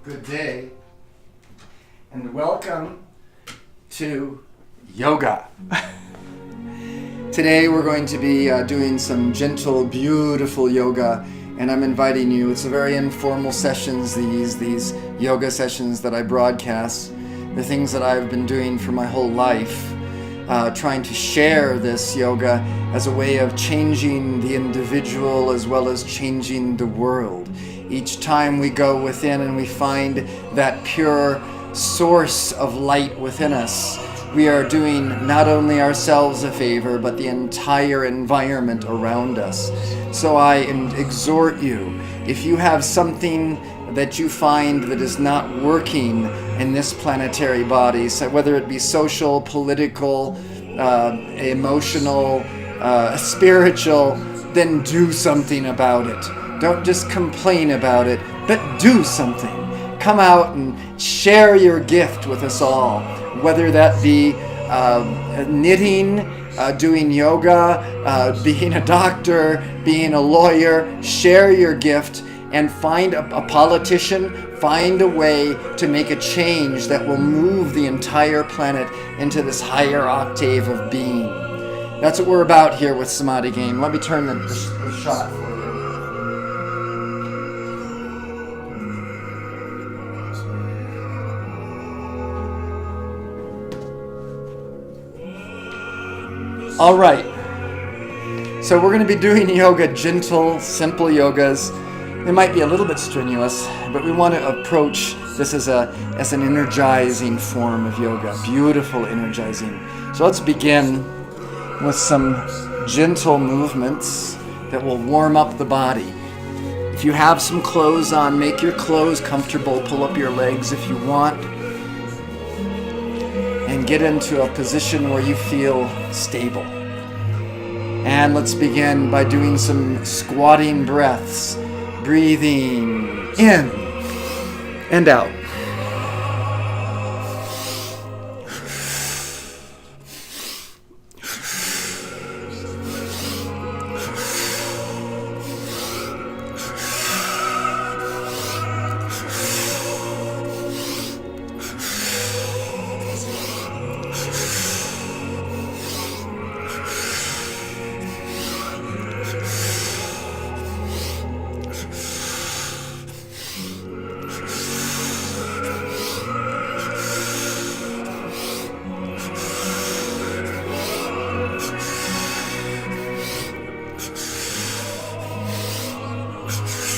Good day, and welcome to yoga. Today we're going to be doing some gentle, beautiful yoga, and I'm inviting you. It's a very informal sessions, these yoga sessions that I broadcast, the things that I've been doing for my whole life, trying to share this yoga as a way of changing the individual as well as changing the world. Each time we go within and we find that pure source of light within us, we are doing not only ourselves a favor, but the entire environment around us. So I exhort you, if you have something that you find that is not working in this planetary body, so whether it be social, political, emotional, spiritual, then do something about it. Don't just complain about it, but do something. Come out and share your gift with us all, whether that be knitting, doing yoga, being a doctor, being a lawyer. Share your gift and find a politician, find a way to make a change that will move the entire planet into this higher octave of being. That's what we're about here with Samadhi Game. Let me turn the shot for you. All right, so we're going to be doing yoga, gentle, simple yogas. They might be a little bit strenuous, but we want to approach this as an energizing form of yoga, beautiful energizing. So let's begin with some gentle movements that will warm up the body. If you have some clothes on, make your clothes comfortable, pull up your legs if you want, and get into a position where you feel stable. And let's begin by doing some squatting breaths, breathing in and out.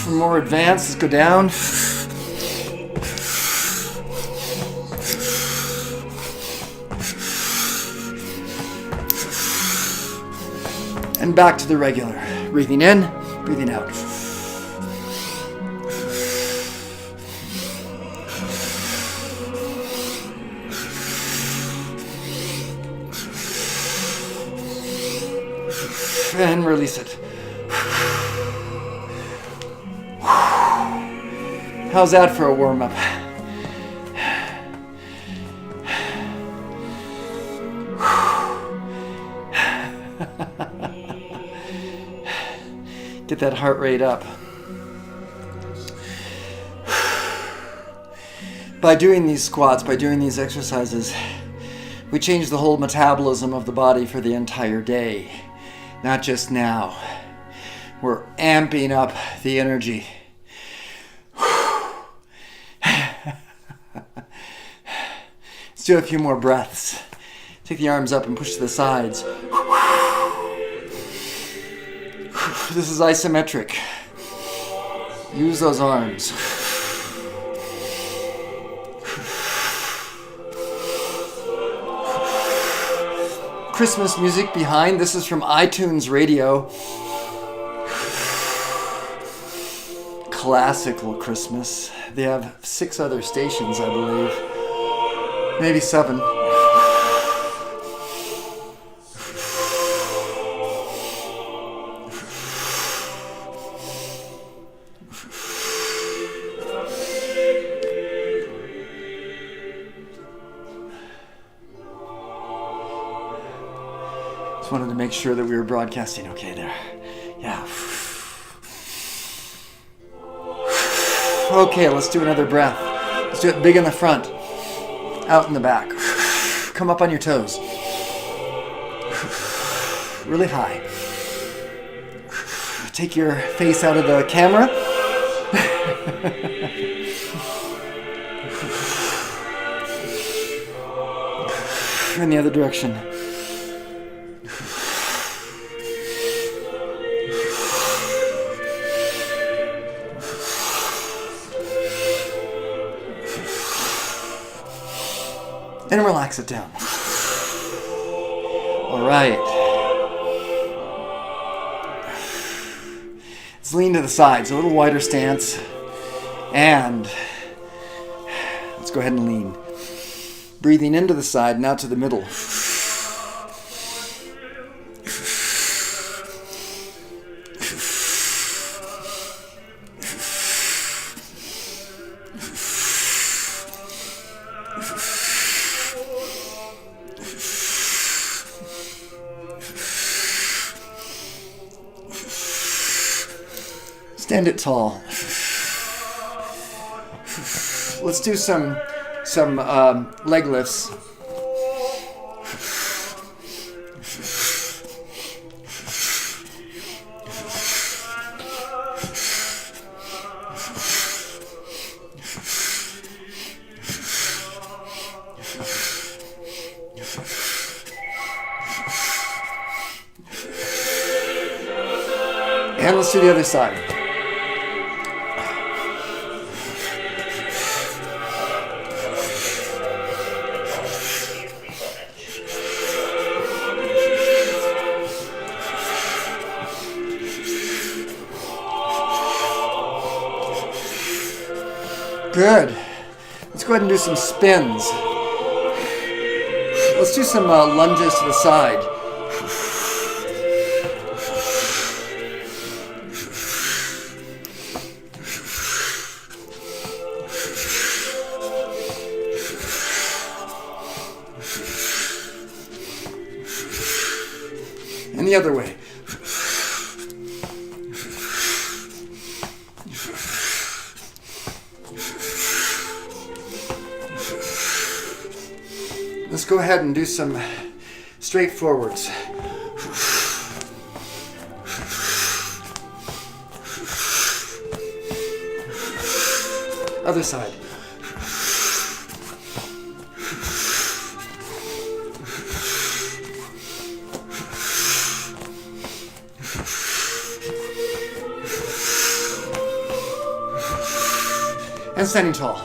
For more advanced, let's go down. And back to the regular. Breathing in, breathing out. And release it. How's that for a warm-up? Get that heart rate up. By doing these squats, by doing these exercises, we change the whole metabolism of the body for the entire day, not just now. We're amping up the energy. Let's do a few more breaths. Take the arms up and push to the sides. This is isometric. Use those arms. Christmas music behind. This is from iTunes Radio. Classical Christmas. They have 6 other stations, I believe. Maybe 7. Just wanted to make sure that we were broadcasting okay there. Yeah. Okay, let's do another breath. Let's do it big in the front, out in the back. Come up on your toes. Really high. Take your face out of the camera. In the other direction. And relax it down. All right. Let's lean to the sides, a little wider stance. And let's go ahead and lean. Breathing into the side, now to the middle. Stand it tall. Let's do some leg lifts. And let's do the other side. Good. Let's go ahead and do some spins. Let's do some lunges to the side. And the other way. Let's go ahead and do some straight forwards. Other side. And standing tall.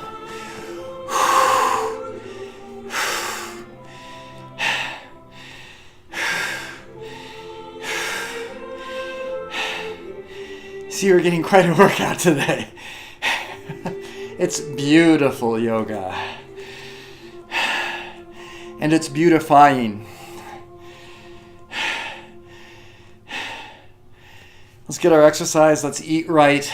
So you're getting quite a workout today. It's beautiful yoga. And it's beautifying. Let's get our exercise. Let's eat right.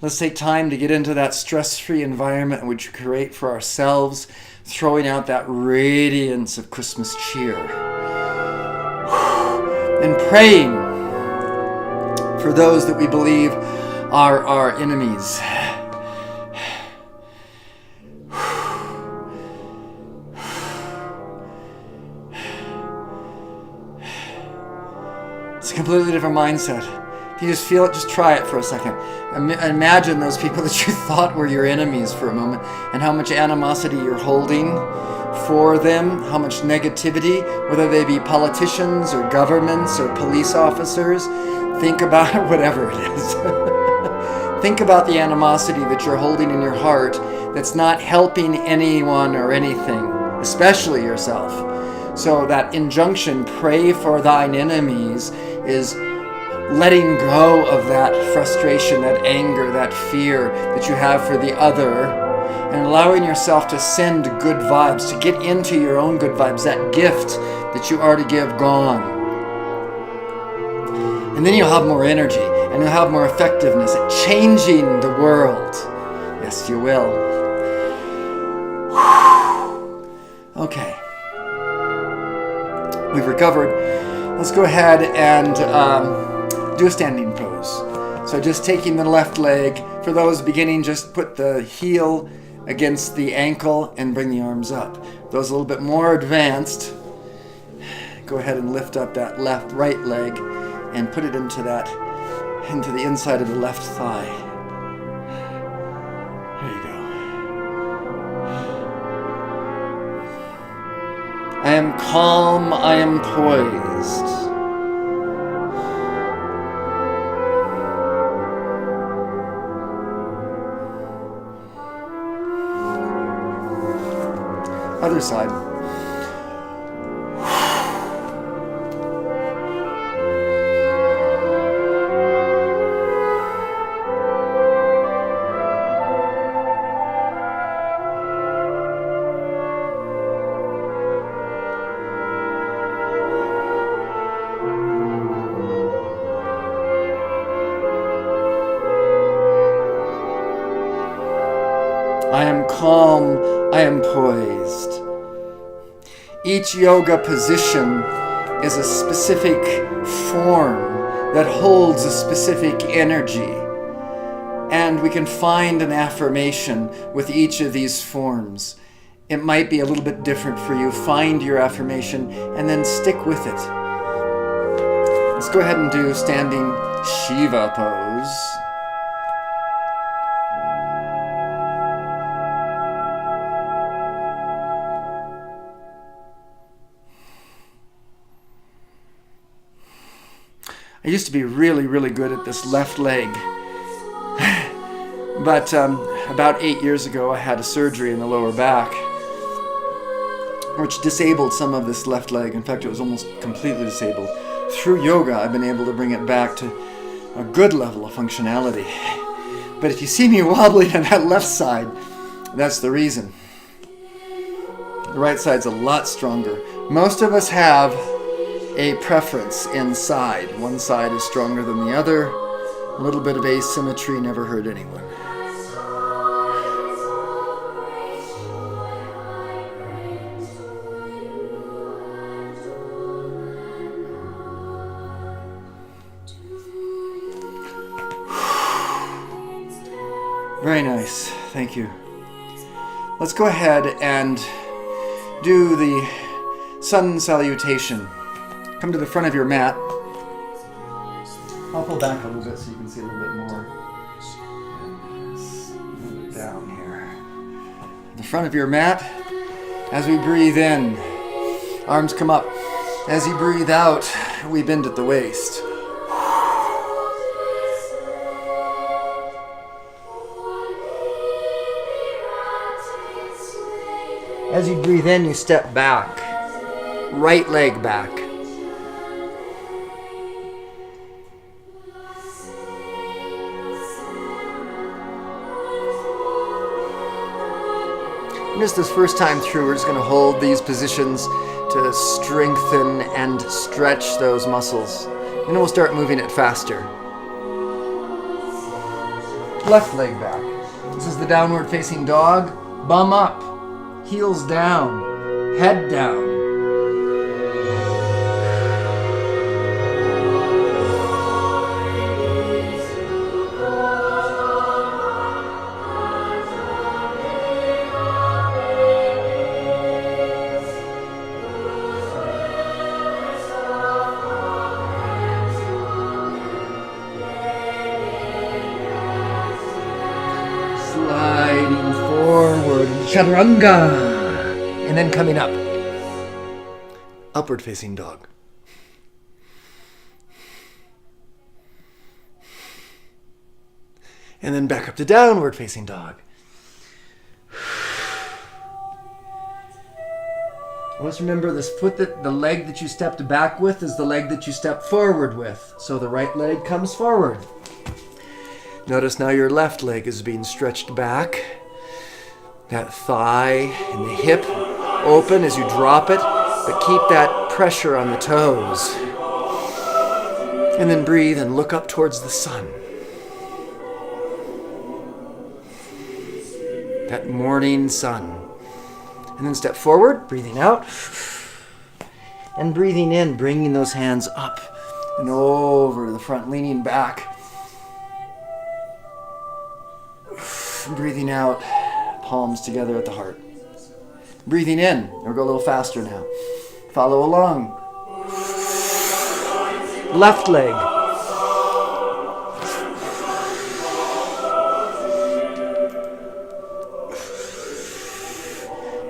Let's take time to get into that stress-free environment which we create for ourselves, throwing out that radiance of Christmas cheer. And praying for those that we believe are our enemies. It's a completely different mindset. If you just feel it, just try it for a second. Imagine those people that you thought were your enemies for a moment and how much animosity you're holding for them, how much negativity, whether they be politicians or governments or police officers. Think about it, whatever it is. Think about the animosity that you're holding in your heart that's not helping anyone or anything, especially yourself. So that injunction, pray for thine enemies, is letting go of that frustration, that anger, that fear that you have for the other, and allowing yourself to send good vibes, to get into your own good vibes, that gift that you are to give gone. And then you'll have more energy, and you'll have more effectiveness at changing the world. Yes, you will. Okay. We've recovered. Let's go ahead and do a standing pose. So just taking the left leg. For those beginning, just put the heel against the ankle and bring the arms up. Those a little bit more advanced, go ahead and lift up that right leg and put it into the inside of the left thigh. There you go. I am calm, I am poised. Other side. I am calm, I am poised. Each yoga position is a specific form that holds a specific energy. And we can find an affirmation with each of these forms. It might be a little bit different for you. Find your affirmation and then stick with it. Let's go ahead and do standing Shiva pose. I used to be really, really good at this left leg. But about 8 years ago, I had a surgery in the lower back, which disabled some of this left leg. In fact, it was almost completely disabled. Through yoga, I've been able to bring it back to a good level of functionality. But if you see me wobbling on that left side, that's the reason. The right side's a lot stronger. Most of us have a preference inside. One side is stronger than the other. A little bit of asymmetry never hurt anyone. Very nice. Thank you. Let's go ahead and do the sun salutation. Come to the front of your mat. I'll pull back a little bit so you can see a little bit more. Move it down here. The front of your mat. As we breathe in, arms come up. As you breathe out, we bend at the waist. As you breathe in, you step back. Right leg back. And just this first time through, we're just going to hold these positions to strengthen and stretch those muscles. And then we'll start moving it faster. Left leg back. This is the downward facing dog. Bum up. Heels down. Head down. Sliding forward, chaturanga, and then coming up, upward facing dog. And then back up to downward facing dog. Always remember this foot, the leg that you stepped back with is the leg that you step forward with. So the right leg comes forward. Notice now your left leg is being stretched back. That thigh and the hip open as you drop it, but keep that pressure on the toes. And then breathe and look up towards the sun. That morning sun. And then step forward, breathing out. And breathing in, bringing those hands up and over to the front, leaning back. Breathing out, palms together at the heart. Breathing in, or go a little faster now. Follow along. Left leg.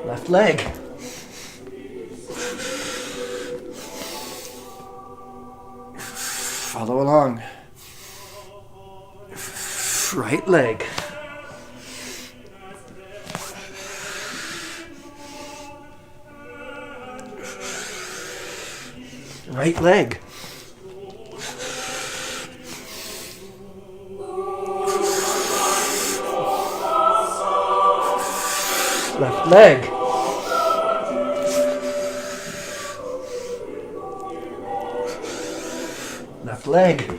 Left leg. Follow along. Right leg. Right leg. Left leg. Left leg.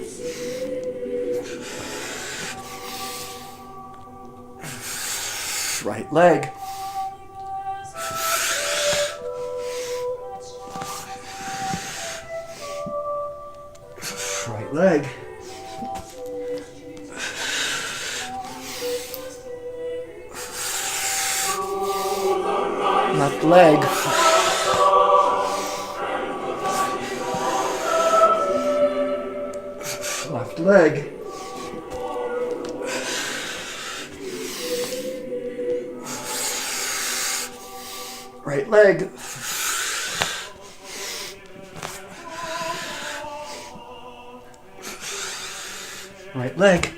Right leg. Right leg. Left leg. Left leg. Right leg. Right leg.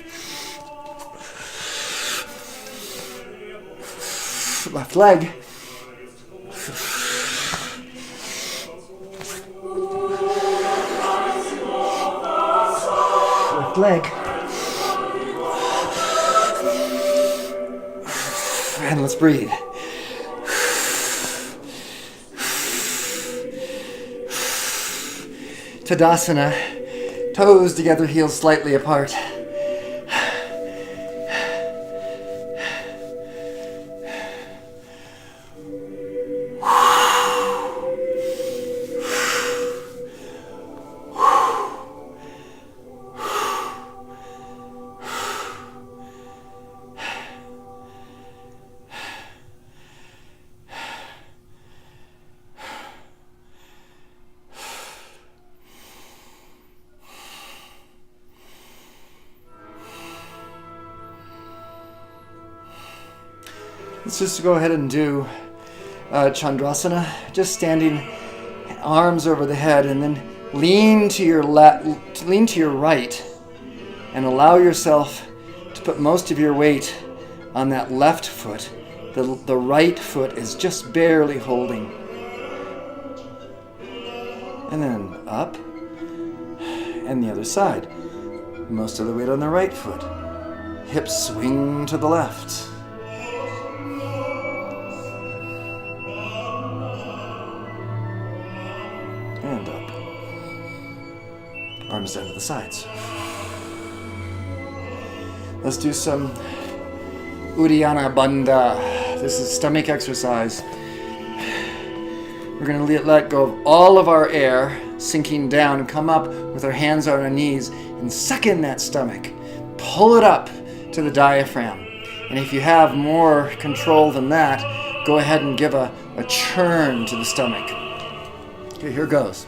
Left leg. Left leg. And let's breathe. Tadasana, toes together, heels slightly apart. Let's just go ahead and do Chandrasana, just standing, arms over the head, and then lean to your right, and allow yourself to put most of your weight on that left foot. The right foot is just barely holding. And then up, and the other side. Most of the weight on the right foot. Hips swing to the left. And up. Arms down to the sides. Let's do some Uddiyana Bandha. This is stomach exercise. We're going to let go of all of our air, sinking down, and come up with our hands on our knees and suck in that stomach. Pull it up to the diaphragm. And if you have more control than that, go ahead and give a churn to the stomach. Okay, here goes.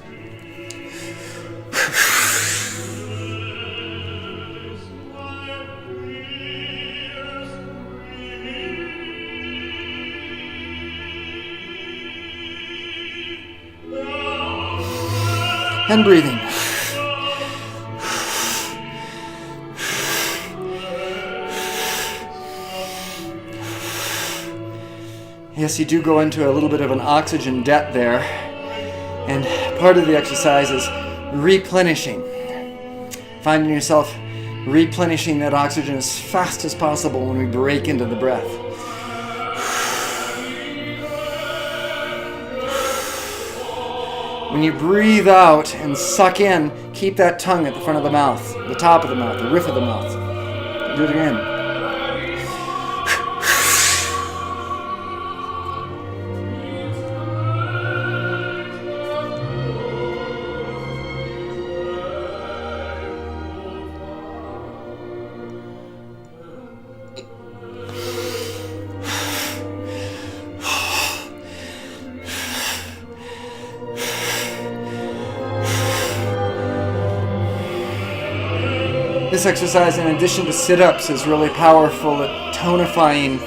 And breathing. Yes, you do go into a little bit of an oxygen debt there. And part of the exercise is replenishing. Finding yourself replenishing that oxygen as fast as possible when we break into the breath. When you breathe out and suck in, keep that tongue at the front of the mouth, the top of the mouth, the roof of the mouth. Do it again. This exercise, in addition to sit-ups, is really powerful at tonifying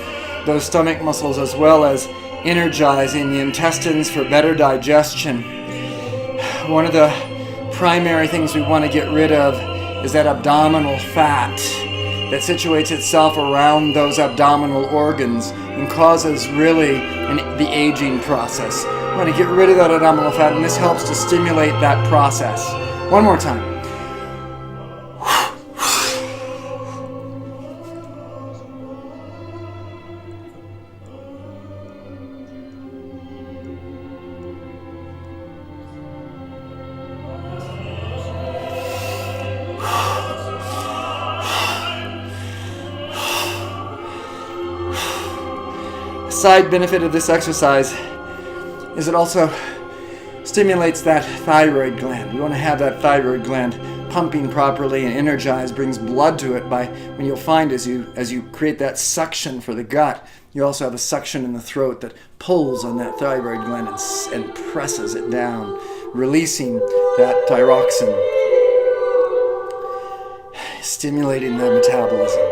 those stomach muscles as well as energizing the intestines for better digestion. One of the primary things we want to get rid of is that abdominal fat that situates itself around those abdominal organs and causes really the aging process. We want to get rid of that abdominal fat, and this helps to stimulate that process. One more time. Side benefit of this exercise is it also stimulates that thyroid gland. We want to have that thyroid gland pumping properly and energized, brings blood to it by, when you'll find as you create that suction for the gut, you also have a suction in the throat that pulls on that thyroid gland and presses it down, releasing that thyroxine, stimulating the metabolism.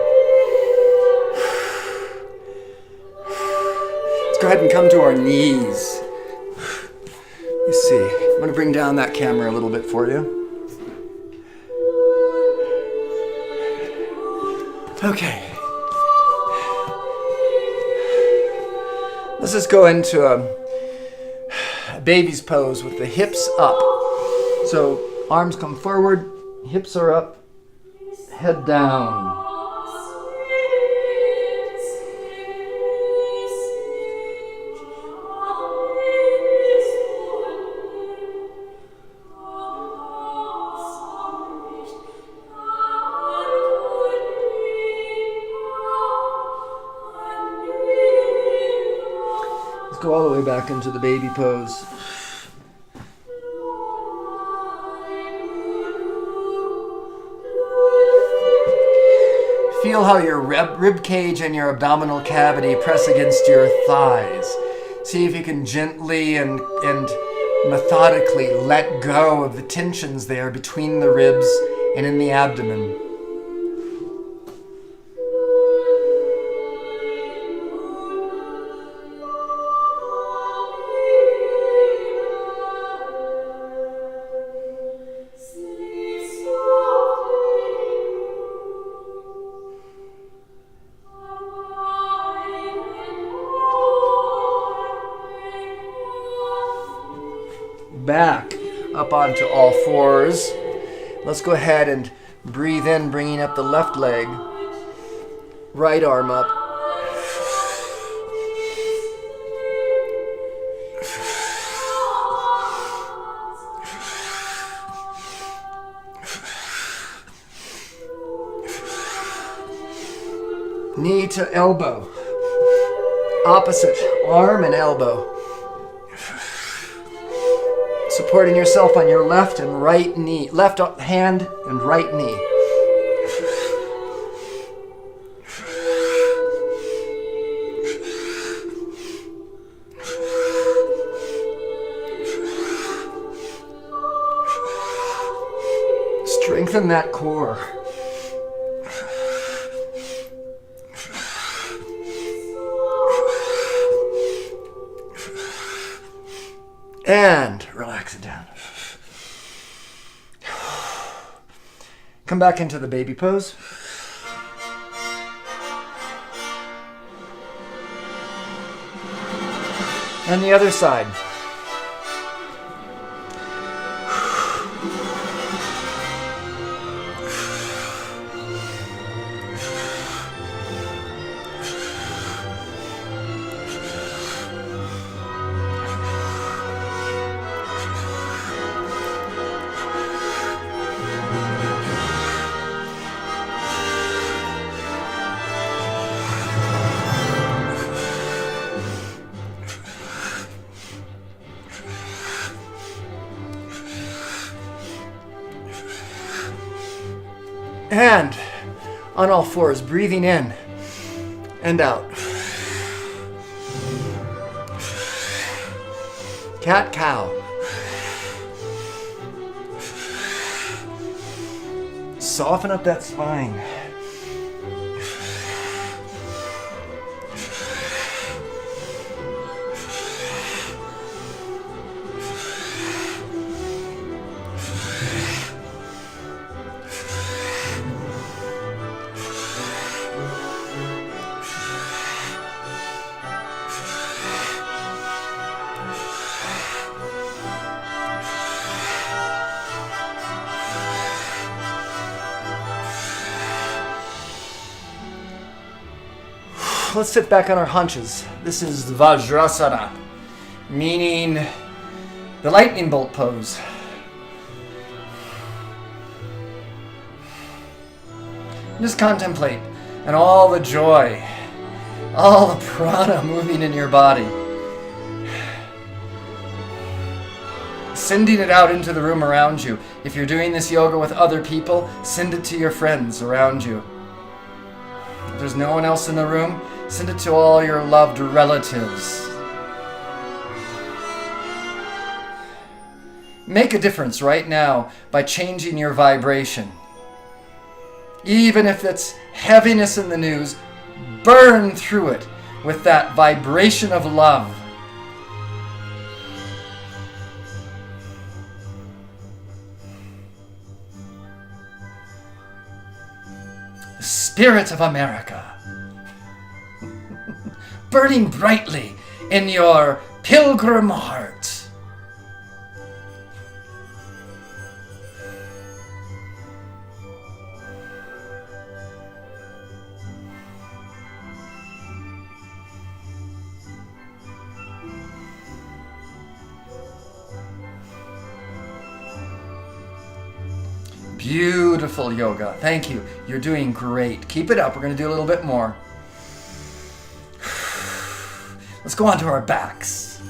Go ahead and come to our knees. You see, I'm going to bring down that camera a little bit for you. Okay. Let's just go into a baby's pose with the hips up. So arms come forward, hips are up, head down. Go all the way back into the baby pose. Feel how your rib cage and your abdominal cavity press against your thighs. See if you can gently and methodically let go of the tensions there between the ribs and in the abdomen. Back up onto all fours. Let's go ahead and breathe in, bringing up the left leg. Right arm up. Knee to elbow. Opposite arm and elbow. Supporting yourself on your left and right knee, left hand and right knee. Strengthen that core. And relax it down. Come back into the baby pose. And the other side. And on all fours, breathing in and out. Cat cow. Soften up that spine. Let's sit back on our haunches. This is Vajrasana, meaning the lightning bolt pose. Just contemplate and all the joy, all the prana moving in your body. Sending it out into the room around you. If you're doing this yoga with other people, send it to your friends around you. If there's no one else in the room, send it to all your loved relatives. Make a difference right now by changing your vibration. Even if it's heaviness in the news, burn through it with that vibration of love. The spirit of America. Burning brightly in your pilgrim heart. Beautiful yoga. Thank you. You're doing great. Keep it up. We're going to do a little bit more. Let's go on to our backs.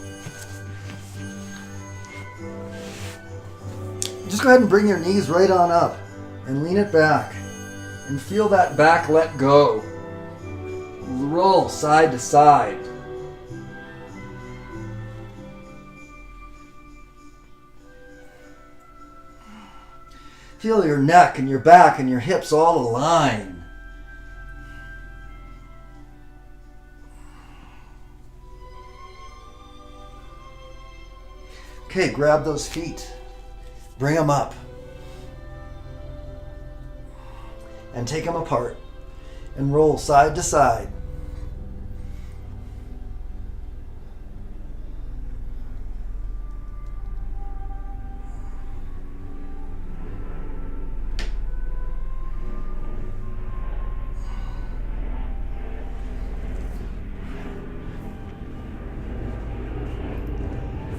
Just go ahead and bring your knees right on up and lean it back and feel that back let go. Roll side to side. Feel your neck and your back and your hips all align. Okay, grab those feet, bring them up, and take them apart, and roll side to side.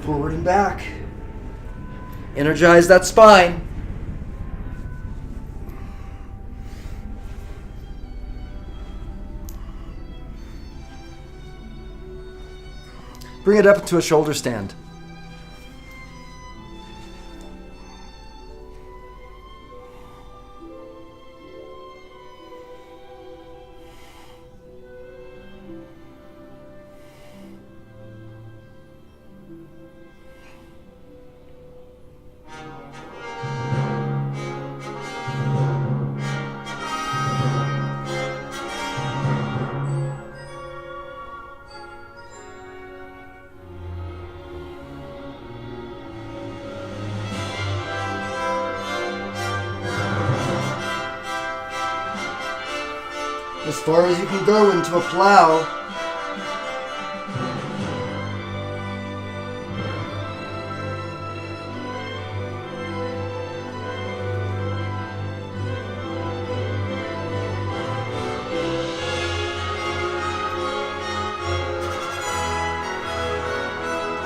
Forward and back. Energize that spine. Bring it up to a shoulder stand. As far as you can go into a plow.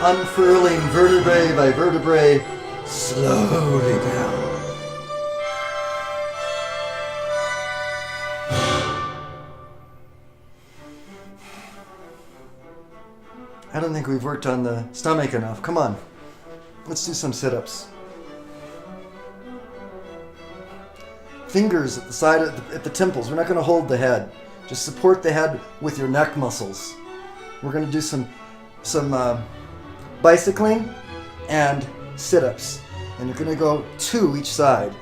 Unfurling vertebrae by vertebrae, slowly down. I don't think we've worked on the stomach enough. Come on. Let's do some sit-ups. Fingers at the side, at the temples. We're not going to hold the head. Just support the head with your neck muscles. We're going to do some bicycling and sit-ups. And you're going to go 2 each side.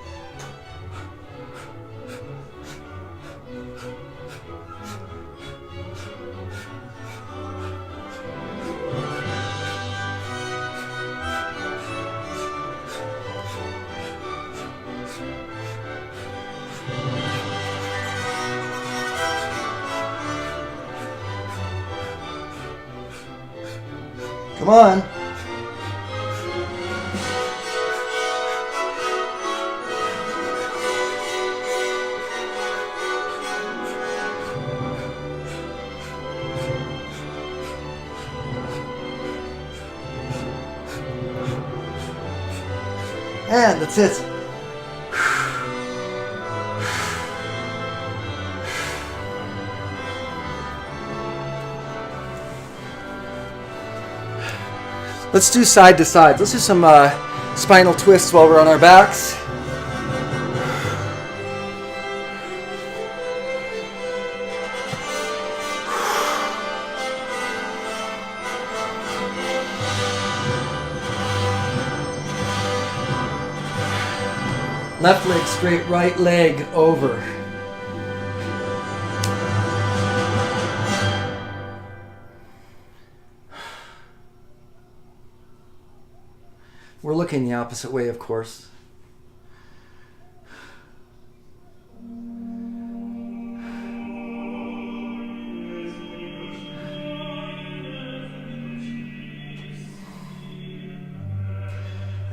Come on. And that's it. Let's do side to side. Let's do some spinal twists while we're on our backs. Left leg straight, right leg over. We're looking the opposite way, of course.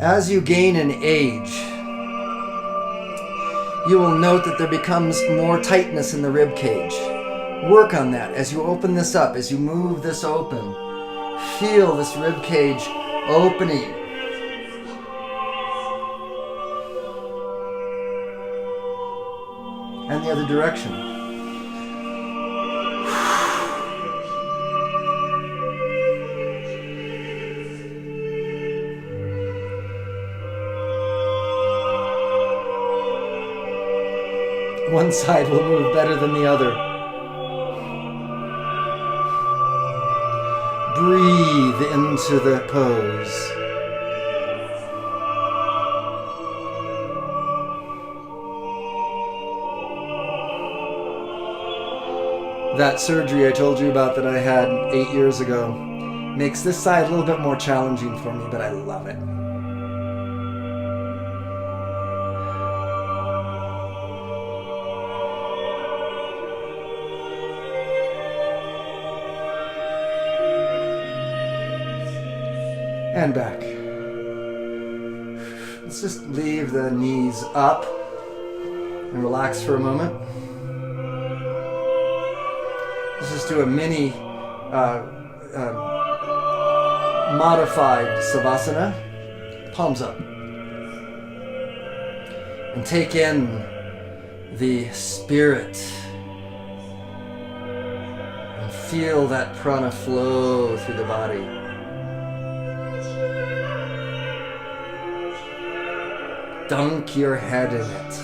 As you gain in age, you will note that there becomes more tightness in the rib cage. Work on that as you open this up, as you move this open. Feel this rib cage opening. And the other direction. One side will move better than the other. Breathe into the pose. That surgery I told you about that I had 8 years ago makes this side a little bit more challenging for me, but I love it. And back. Let's just leave the knees up and relax for a moment. Let's just do a mini modified Savasana. Palms up. And take in the spirit. And feel that prana flow through the body. Dunk your head in it.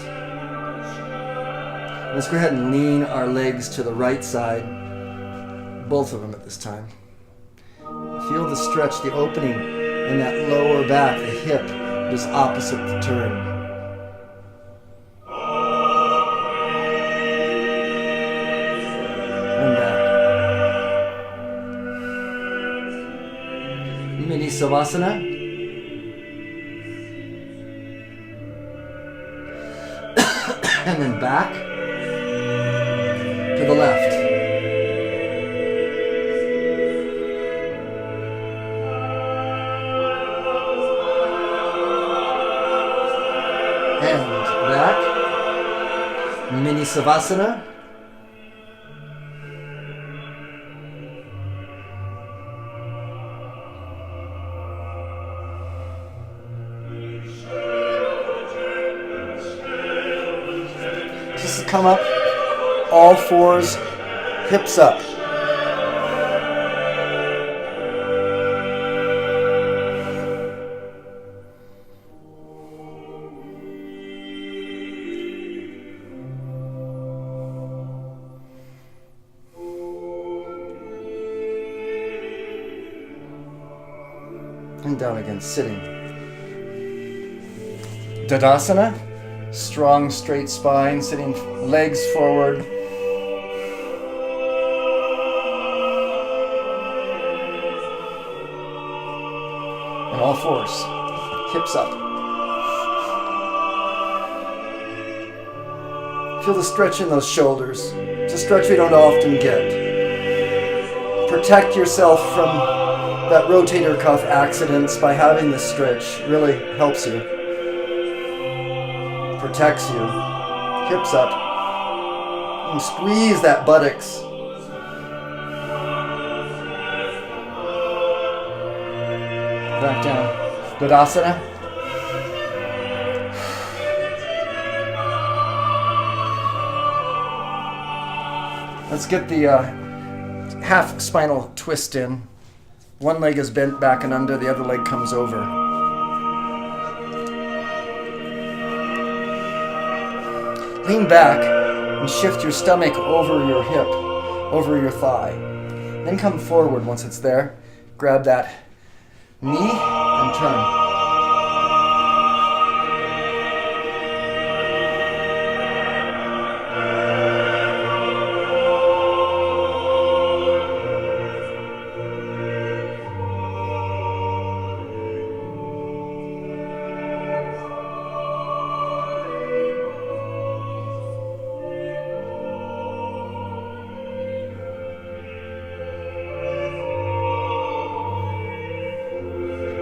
Let's go ahead and lean our legs to the right side. Both of them at this time. Feel the stretch, the opening in that lower back, the hip is opposite the turn. And back. Mini Savasana. And then back to the left. And back. Mini Savasana. Come up, all fours, hips up. And down again, sitting. Tadasana. Strong, straight spine, sitting legs forward. And all fours, hips up. Feel the stretch in those shoulders. It's a stretch we don't often get. Protect yourself from that rotator cuff accidents by having this stretch really helps you, protects you. Hips up, and squeeze that buttocks. Back down. Tadasana. Let's get the half spinal twist in. One leg is bent back and under, the other leg comes over. Lean back and shift your stomach over your hip, over your thigh. Then come forward once it's there. Grab that knee and turn.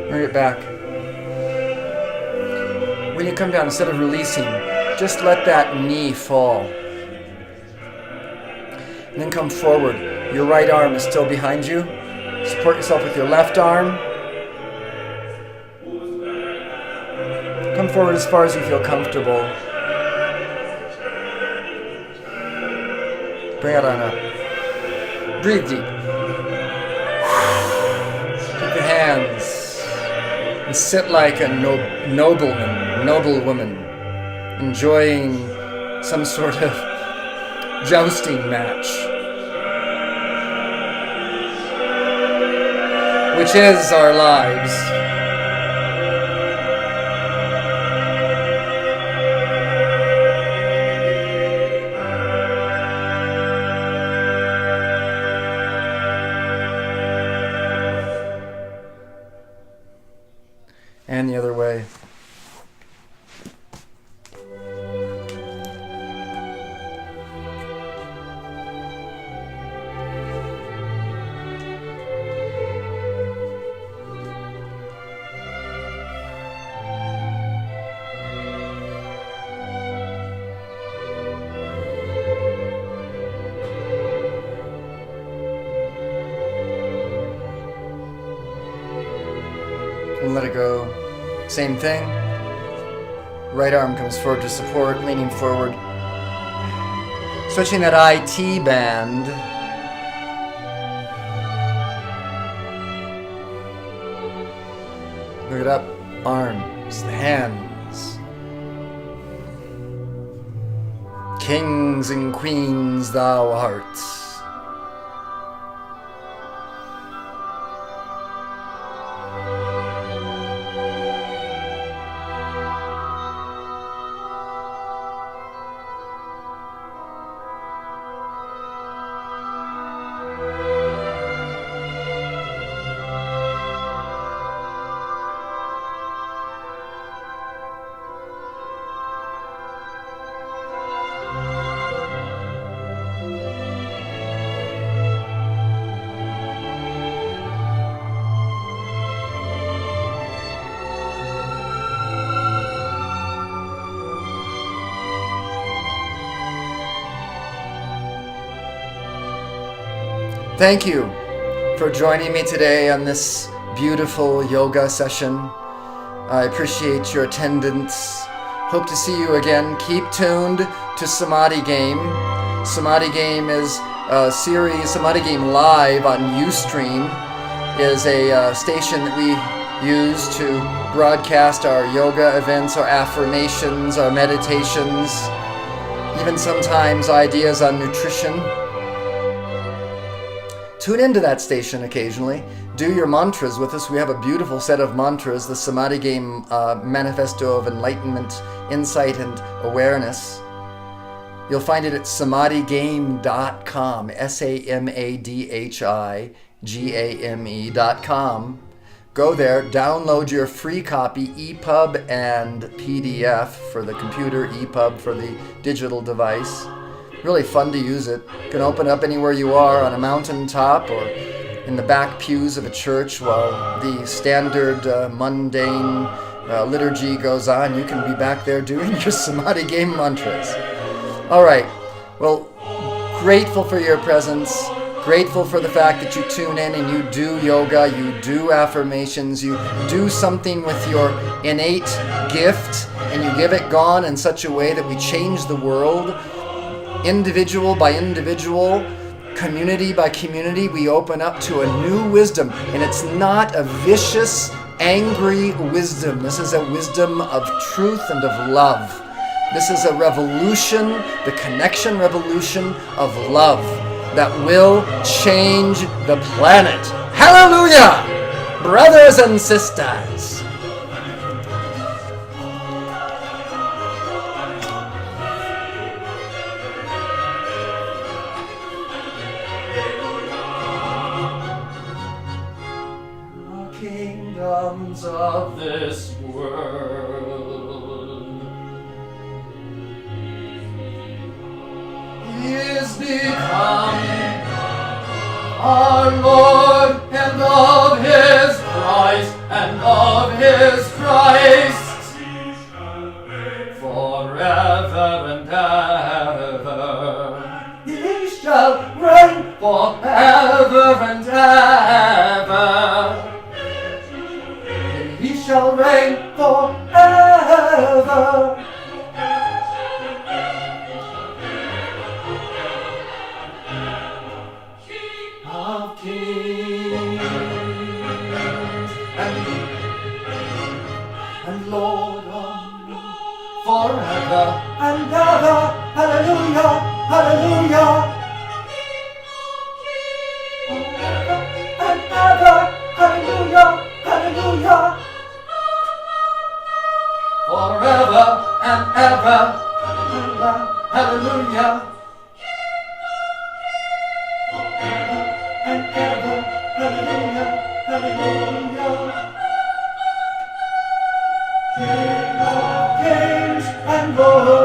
Bring it back. When you come down, instead of releasing, just let that knee fall. And then come forward. Your right arm is still behind you. Support yourself with your left arm. Come forward as far as you feel comfortable. Bring it on up. Breathe deep. Keep your hands. And sit like a nobleman, noble woman, enjoying some sort of jousting match, which is our lives. And the other way. And let it go. Same thing. Right arm comes forward to support, leaning forward. Switching that IT band. Look it up. Arms, the hands. Kings and queens thou art. Thank you for joining me today on this beautiful yoga session. I appreciate your attendance. Hope to see you again. Keep tuned to Samadhi Game. Samadhi Game is a series, Samadhi Game Live on Ustream is a station that we use to broadcast our yoga events, our affirmations, our meditations, even sometimes ideas on nutrition. Tune into that station occasionally. Do your mantras with us. We have a beautiful set of mantras, the Samadhi Game Manifesto of Enlightenment, Insight, and Awareness. You'll find it at samadhigame.com, samadhigame.com. Go there, download your free copy, EPUB and PDF for the computer, EPUB for the digital device. Really fun to use it. You can open up anywhere you are, on a mountaintop or in the back pews of a church while the standard mundane liturgy goes on, you can be back there doing your Samadhi game mantras. All right. Well, grateful for your presence. Grateful for the fact that you tune in and you do yoga, you do affirmations, you do something with your innate gift, and you give it gone in such a way that we change the world. Individual by individual, community by community, we open up to a new wisdom. And it's not a vicious, angry wisdom. This is a wisdom of truth and of love. This is a revolution, the connection revolution of love that will change the planet. Hallelujah! Brothers and sisters. The kingdoms of this world is become our Lord and of His Christ and of His Christ forever and ever. He shall reign forever and ever. He shall reign forever. And Lord of forever and ever. Hallelujah, hallelujah. Forever and ever. Hallelujah, hallelujah. Forever and ever. Hallelujah. And ever, hallelujah, hallelujah. King of kings and Lord